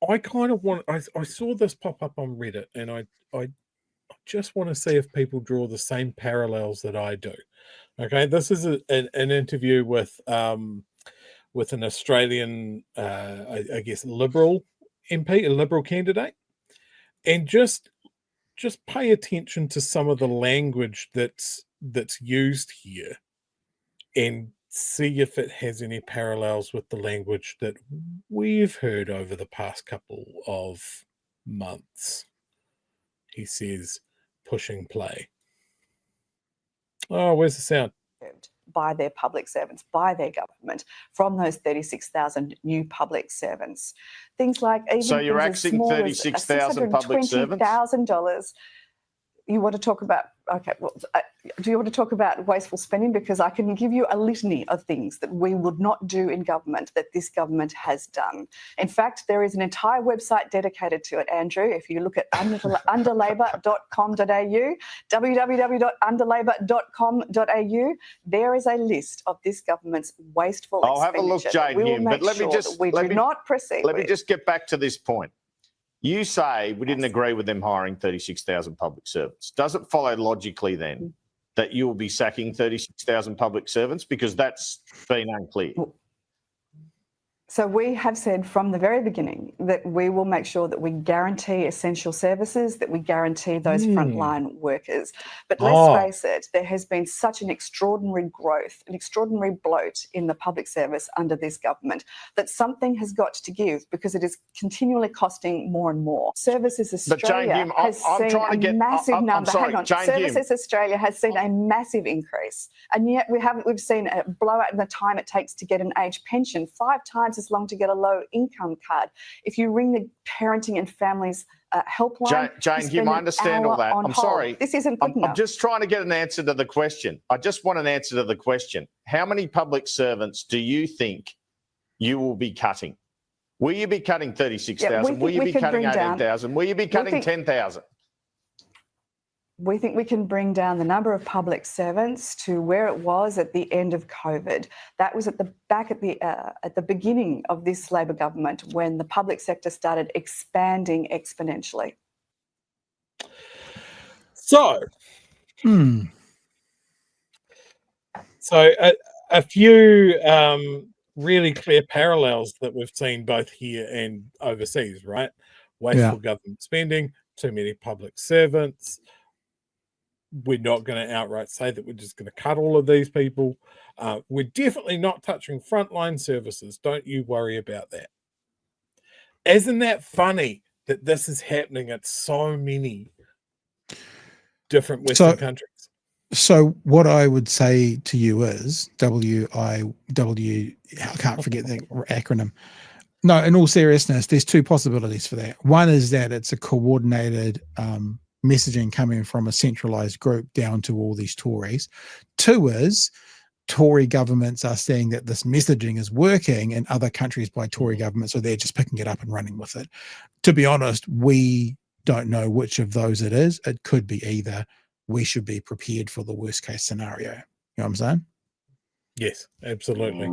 I kind of want. I saw this pop up on Reddit, and I just want to see if people draw the same parallels that I do. Okay, this is an interview with an Australian, I guess, Liberal MP, a Liberal candidate, and just pay attention to some of the language that's used here, and see if it has any parallels with the language that we've heard over the past couple of months. He says, pushing play. Oh, where's the sound? By their public servants, by their government, from those 36,000 new public servants. Things like even so you're axing 36,000 public servants? $620,000. You want to talk about, okay, well, do you want to talk about wasteful spending? Because I can give you a litany of things that we would not do in government that this government has done. In fact, there is an entire website dedicated to it, Andrew. If you look at underlabor.com.au, www.underlabor.com.au, there is a list of this government's wasteful expenditure. I'll have a look, Jane Hume, but let me just get back to this point. You say we didn't agree with them hiring 36,000 public servants. Does it follow logically then that you will be sacking 36,000 public servants? Because that's been unclear. So we have said from the very beginning that we will make sure that we guarantee essential services, that we guarantee those frontline workers. But let's face it, there has been such an extraordinary growth, an extraordinary bloat in the public service under this government that something has got to give, because it is continually costing more and more. Services Australia has seen a massive number. Hang on. Services Australia has seen a massive increase, and yet we've seen a blowout in the time it takes to get an age pension, 5 times as long to get a low income card. If you ring the parenting and families helpline, Jane Hume, I understand all that. I'm sorry. This isn't good enough. I'm just trying to get an answer to the question. I just want an answer to the question. How many public servants do you think you will be cutting? Will you be cutting 36,000? Will you be cutting 18,000? Will you be cutting 10,000? We think we can bring down the number of public servants to where it was at the end of COVID. That was at the beginning of this Labor government, when the public sector started expanding exponentially. So, a few really clear parallels that we've seen both here and overseas, right? Wasteful government spending, too many public servants. We're not going to outright say that we're just going to cut all of these people. We're definitely not touching frontline services. Don't you worry about that. Isn't that funny that this is happening at so many different Western countries? So what I would say to you is I can't forget the acronym. No, in all seriousness, there's 2 possibilities for that. One is that it's a coordinated messaging coming from a centralized group down to all these Tories. 2 is Tory governments are saying that this messaging is working in other countries by Tory governments, so they're just picking it up and running with it. To be honest, we don't know which of those it is. It could be either. We should be prepared for the worst case scenario. You know what I'm saying? Yes, absolutely.